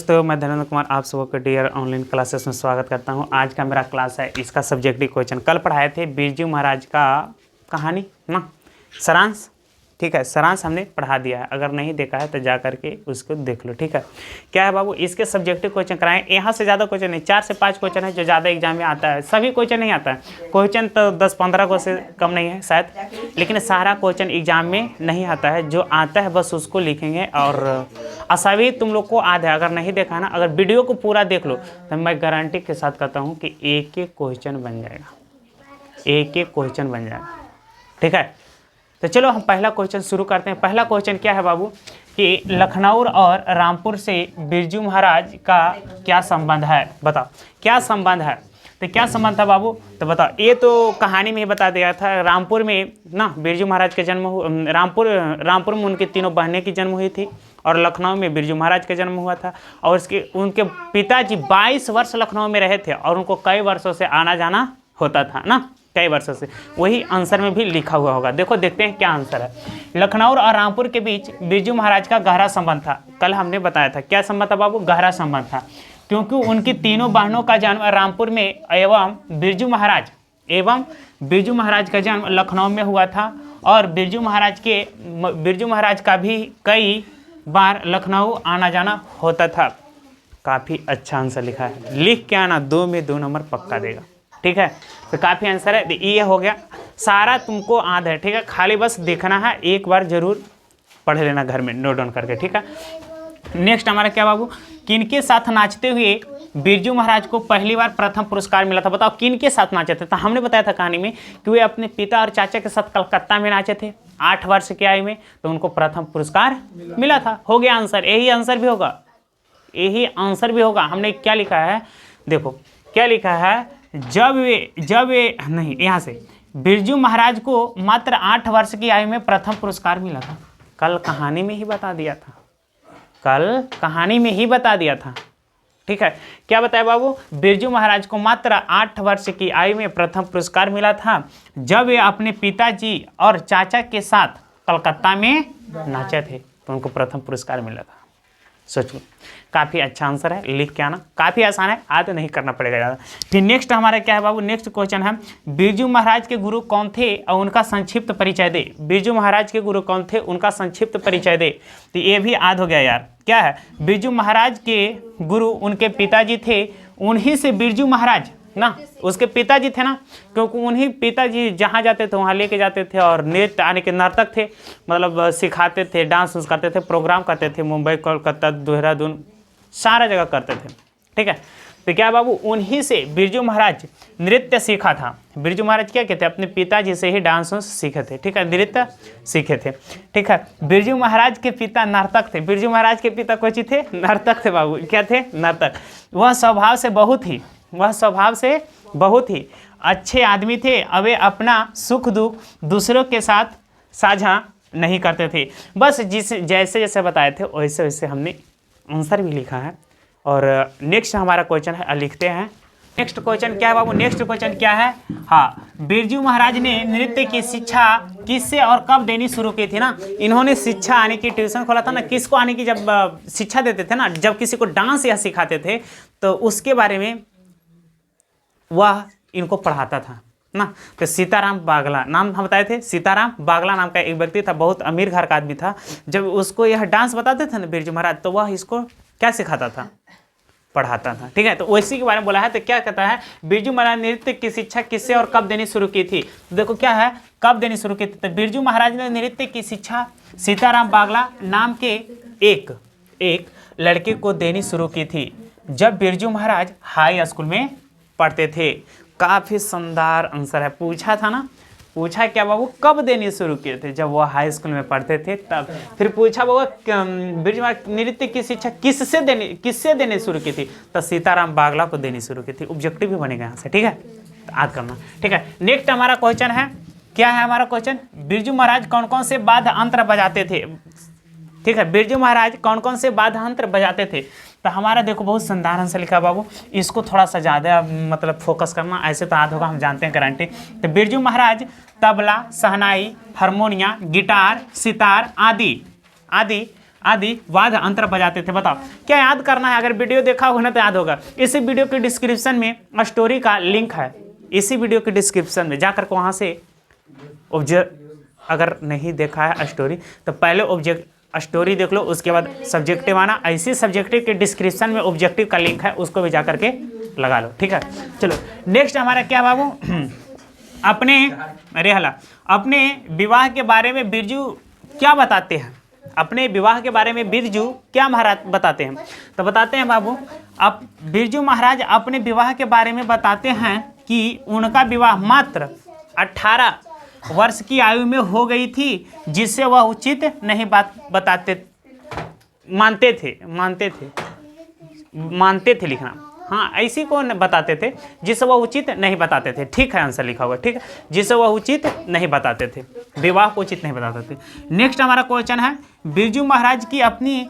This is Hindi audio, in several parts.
दोस्तों, मैं धर्मेंद्र कुमार आप सबको डियर ऑनलाइन क्लासेस में स्वागत करता हूं। आज का मेरा क्लास है, इसका सब्जेक्टिव क्वेश्चन कल पढ़ाए थे बिरजू महाराज का कहानी ना सारांश। ठीक है, सारांश हमने पढ़ा दिया है। अगर नहीं देखा है तो जा करके उसको देख लो। ठीक है, क्या है बाबू, इसके सब्जेक्टिव क्वेश्चन कराएं। यहाँ से ज़्यादा क्वेश्चन नहीं, 4 से 5 क्वेश्चन है जो ज़्यादा एग्जाम में आता है। सभी क्वेश्चन नहीं आता है, क्वेश्चन तो 10-15 को से कम नहीं है शायद, लेकिन सारा क्वेश्चन एग्जाम में नहीं आता है। जो आता है बस उसको लिखेंगे और सभी तुम लोग को याद है। अगर नहीं देखा ना, अगर वीडियो को पूरा देख लो तो मैं गारंटी के साथ कहता हूँ कि एक एक क्वेश्चन बन जाएगा, एक एक क्वेश्चन बन जाएगा। ठीक है, तो चलो हम पहला क्वेश्चन शुरू करते हैं। पहला क्वेश्चन क्या है बाबू कि लखनऊ और रामपुर से बिरजू महाराज का क्या संबंध है, बताओ क्या संबंध है। तो क्या संबंध था बाबू, तो बताओ। ये तो कहानी में ही बता दिया था। रामपुर में ना बिरजू महाराज का जन्म हुआ, रामपुर में उनकी तीनों बहनें की जन्म हुई थी और लखनऊ में बिरजू महाराज का जन्म हुआ था। और उनके पिताजी 22 वर्ष लखनऊ में रहे थे और उनको कई वर्षों से आना जाना होता था ना, कई वर्षों से। वही आंसर में भी लिखा हुआ होगा। देखो देखते हैं क्या आंसर है। लखनऊ और रामपुर के बीच बिरजू महाराज का गहरा संबंध था। कल हमने बताया था क्या संबंध था बाबू, गहरा संबंध था, क्योंकि उनकी तीनों बहनों का जन्म रामपुर में एवं बिरजू महाराज का जन्म लखनऊ में हुआ था। और बिरजू महाराज का भी कई बार लखनऊ आना जाना होता था। काफ़ी अच्छा आंसर लिखा है, लिख के आना, 2 में 2 नंबर पक्का देगा। ठीक है, तो काफ़ी आंसर है। ये हो गया, सारा तुमको याद है। ठीक है, खाली बस देखना है, एक बार जरूर पढ़ लेना घर में नोट डाउन करके। ठीक है, नेक्स्ट हमारा क्या बाबू, किनके साथ नाचते हुए बिरजू महाराज को पहली बार प्रथम पुरस्कार मिला था। बताओ किनके साथ नाचे थे। तो हमने बताया था कहानी में कि वे अपने पिता और चाचा के साथ कलकत्ता में नाचे थे 8 वर्ष की आयु में, तो उनको प्रथम पुरस्कार मिला था। हो गया आंसर, यही आंसर भी होगा, यही आंसर भी होगा। हमने क्या लिखा है, देखो क्या लिखा है, जब वे नहीं, यहाँ से बिरजू महाराज को मात्र 8 वर्ष की आयु में प्रथम पुरस्कार मिला था। कल कहानी में ही बता दिया था, कल कहानी में ही बता दिया था। ठीक है, क्या बताया बाबू, बिरजू महाराज को मात्र 8 वर्ष की आयु में प्रथम पुरस्कार मिला था जब वे अपने पिताजी और चाचा के साथ कलकत्ता में नाचे थे, तो उनको प्रथम पुरस्कार मिला था। सोचो, काफ़ी अच्छा आंसर है, लिख के आना। काफ़ी आसान है, याद नहीं करना पड़ेगा ज़्यादा। फिर नेक्स्ट हमारा क्या है बाबू, नेक्स्ट क्वेश्चन है, बिरजू महाराज के गुरु कौन थे और उनका संक्षिप्त परिचय दे। बिरजू महाराज के गुरु कौन थे, उनका संक्षिप्त परिचय दे। तो ये भी याद हो गया यार। क्या है, बिरजू महाराज के गुरु उनके पिताजी थे, उन्हीं से बिरजू महाराज ना, उसके पिताजी थे ना, क्योंकि उन्हीं पिताजी जहाँ जाते थे वहाँ लेके जाते थे और नृत्य आने के नर्तक थे, मतलब सिखाते थे, डांस करते थे, प्रोग्राम करते थे, मुंबई, कोलकाता, देहरादून, सारा जगह करते थे। ठीक है, तो क्या बाबू, उन्हीं से बिरजू महाराज नृत्य सीखा था। बिरजू महाराज क्या कहते हैं, अपने पिताजी से ही डांस सीखे थे। ठीक है, नृत्य सीखे थे। ठीक है, बिरजू महाराज के पिता नर्तक थे। बिरजू महाराज के पिता कोई थे, नर्तक थे बाबू। क्या थे, नर्तक। वह स्वभाव से बहुत ही अच्छे आदमी थे। अब वे अपना सुख दुख दूसरों के साथ साझा नहीं करते थे। बस जैसे जैसे बताए थे वैसे वैसे हमने आंसर भी लिखा है। और नेक्स्ट हमारा क्वेश्चन है, लिखते हैं। नेक्स्ट क्वेश्चन क्या है बाबू, नेक्स्ट क्वेश्चन क्या है, हाँ, बिरजू महाराज ने नृत्य की शिक्षा किससे और कब देनी शुरू की थी ना। इन्होंने शिक्षा आने की ट्यूशन खोला था ना, किसको आने की, जब शिक्षा देते थे ना, जब किसी को डांस या सिखाते थे तो उसके बारे में वह इनको पढ़ाता था ना। तो सीताराम बागला नाम हम बताए थे, सीताराम बागला नाम का एक व्यक्ति था, बहुत अमीर घर का आदमी था। जब उसको यह डांस बताते थे ना बिरजू महाराज, तो वह इसको क्या सिखाता था, पढ़ाता था। ठीक है, तो उसी के बारे में बोला है। तो क्या कहता है, बिरजू महाराज नृत्य की शिक्षा किससे और कब देनी शुरू की थी। तो देखो क्या है, कब देनी शुरू की थी। तो बिरजू महाराज ने नृत्य की शिक्षा सीताराम बागला नाम के एक लड़के को देनी शुरू की थी जब बिरजू महाराज हाई स्कूल में पढ़ते थे। काफ़ी शानदार आंसर है। पूछा था ना, पूछा क्या बाबू, कब देनी शुरू किए थे, जब वो हाई स्कूल में पढ़ते थे तब। फिर पूछा बाबू बिरजू महाराज नृत्य की शिक्षा किससे देने शुरू की थी, तो सीताराम बागला को देनी शुरू की थी। ऑब्जेक्टिव भी बनेगा यहाँ से। ठीक है, तो याद करना। ठीक है, नेक्स्ट हमारा क्वेश्चन है, क्या है हमारा क्वेश्चन, बिरजू महाराज कौन कौन से वाद्य यंत्र बजाते थे। ठीक है, बिरजू महाराज कौन कौन से वाद्य यंत्र बजाते थे। तो हमारा देखो बहुत शानदार आंसर लिखा बाबू, इसको थोड़ा सा ज़्यादा मतलब फोकस करना, ऐसे तो याद होगा, हम जानते हैं गारंटी। तो बिरजू महाराज तबला, शहनाई, हारमोनिया, गिटार, सितार आदि आदि वाद्य अंतर बजाते थे। बताओ क्या याद करना है, अगर वीडियो देखा होगा ना तो याद होगा। इसी वीडियो के डिस्क्रिप्शन में स्टोरी का लिंक है, इसी वीडियो के डिस्क्रिप्शन में जाकर के वहाँ से अगर नहीं देखा है स्टोरी तो पहले स्टोरी देख लो, उसके बाद सब्जेक्टिव आना। ऐसी सब्जेक्टिव के डिस्क्रिप्शन में ऑब्जेक्टिव का लिंक है, उसको भी जाकर के लगा लो, ठीक है। चलो नेक्स्ट हमारा क्या बाबू, अपने विवाह के बारे में बिरजू क्या बताते हैं। अपने विवाह के बारे में बिरजू क्या महाराज बताते हैं, तो बताते हैं बाबू, अब बिरजू महाराज अपने विवाह के बारे में बताते हैं कि उनका विवाह मात्र 18 वर्ष की आयु में हो गई थी, जिससे वह उचित नहीं मानते थे लिखना। हाँ, ऐसी को बताते थे जिसे वह उचित नहीं बताते थे। ठीक है, आंसर लिखा हुआ, ठीक है, जिसे वह उचित नहीं बताते थे, विवाह को उचित नहीं बताते थे। नेक्स्ट हमारा क्वेश्चन है, बिरजू महाराज की अपनी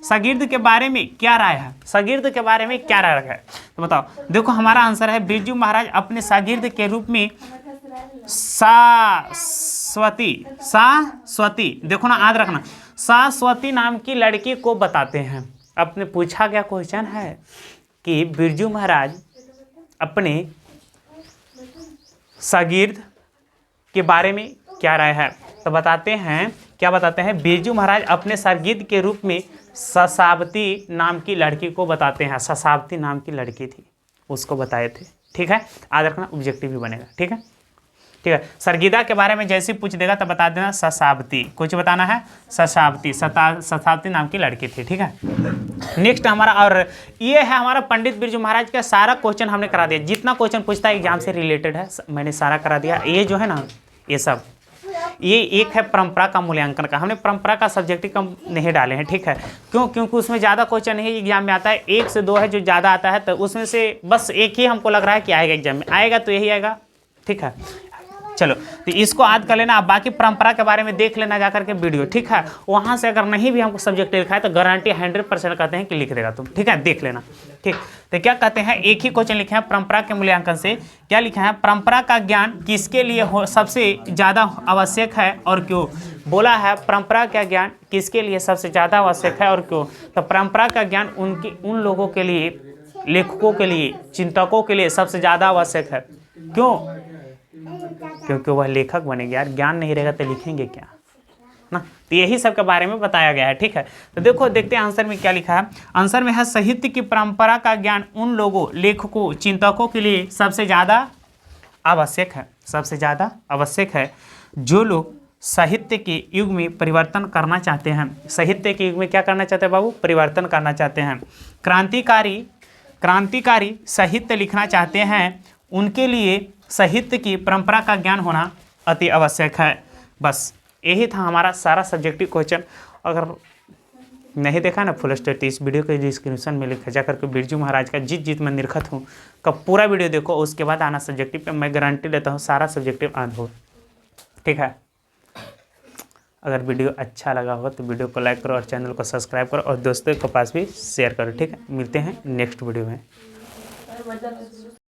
शागिर्द के बारे में क्या राय है। शागिर्द के बारे में क्या राय है, तो बताओ। देखो हमारा आंसर है, बिरजू महाराज अपने शागिर्द के रूप में शाश्वती, देखो ना याद रखना, शाश्वती नाम की लड़की को बताते हैं। अपने पूछा गया क्वेश्चन है कि बिरजू महाराज अपने शागिर्द के बारे में क्या राय है, तो बताते हैं, क्या बताते हैं, बिरजू महाराज अपने शागिर्द के रूप में शशावती नाम की लड़की को बताते हैं। शशावती नाम की लड़की थी, उसको बताए थे। ठीक है, याद रखना, ऑब्जेक्टिव भी बनेगा। ठीक है, ठीक है। सरगीदा के बारे में जैसे पूछ देगा तो बता देना शशावती, कुछ बताना है, शशावती नाम की लड़की थी। ठीक है, नेक्स्ट हमारा, और ये है हमारा पंडित बिरजू महाराज का सारा क्वेश्चन हमने करा दिया। जितना क्वेश्चन पूछता है एग्जाम से रिलेटेड है मैंने सारा करा दिया। ये जो है ना, ये सब, ये एक है परंपरा का मूल्यांकन का, हमने परंपरा का सब्जेक्टिव कम नहीं डाले हैं। ठीक है, क्यों, क्योंकि उसमें ज़्यादा क्वेश्चन नहीं एग्जाम में आता है, 1 से 2 है जो ज़्यादा आता है, तो उसमें से बस एक ही हमको लग रहा है कि आएगा एग्जाम में, आएगा तो यही आएगा। ठीक है, चलो तो इसको याद कर लेना। आप बाकी परंपरा के बारे में देख लेना जाकर के वीडियो। ठीक है, वहाँ से अगर नहीं भी हमको सब्जेक्ट लिखा है तो गारंटी 100% कहते हैं कि लिख देगा तुम। ठीक है, देख लेना। ठीक, तो क्या कहते हैं, एक ही क्वेश्चन लिखे हैं परंपरा के मूल्यांकन से। क्या लिखा है, परंपरा का ज्ञान किसके लिए सबसे ज़्यादा आवश्यक है और क्यों। बोला है परंपरा का ज्ञान किसके लिए सबसे ज़्यादा आवश्यक है और क्यों। तो परंपरा का ज्ञान उन लोगों के लिए, लेखकों के लिए, चिंतकों के लिए सबसे ज़्यादा आवश्यक है। क्यों, क्योंकि वह लेखक बनेंगे यार, ज्ञान नहीं रहेगा तो लिखेंगे क्या ना। तो यही सब के बारे में बताया गया है। ठीक है, तो देखो देखते हैं आंसर में क्या लिखा है। आंसर में है, साहित्य की परंपरा का ज्ञान उन लोगों, लेखकों, चिंतकों के लिए सबसे ज़्यादा आवश्यक है, सबसे ज़्यादा आवश्यक है, जो लोग साहित्य के युग में परिवर्तन करना चाहते हैं। साहित्य के युग में क्या करना चाहते हैं बाबू, परिवर्तन करना चाहते हैं, क्रांतिकारी साहित्य लिखना चाहते हैं, उनके लिए साहित्य की परंपरा का ज्ञान होना अति आवश्यक है। बस यही था हमारा सारा सब्जेक्टिव क्वेश्चन। अगर नहीं देखा ना फुल स्टोरी, इस वीडियो के डिस्क्रिप्शन में लिखा जाकर के बिरजू महाराज का जीत मैं निर्खत हूँ का पूरा वीडियो देखो, उसके बाद आना सब्जेक्टिव पे। मैं गारंटी लेता हूँ सारा सब्जेक्टिव आना हो। ठीक है, अगर वीडियो अच्छा लगा हो तो वीडियो को लाइक करो और चैनल को सब्सक्राइब करो और दोस्तों के पास भी शेयर करो। ठीक है, मिलते हैं नेक्स्ट वीडियो में।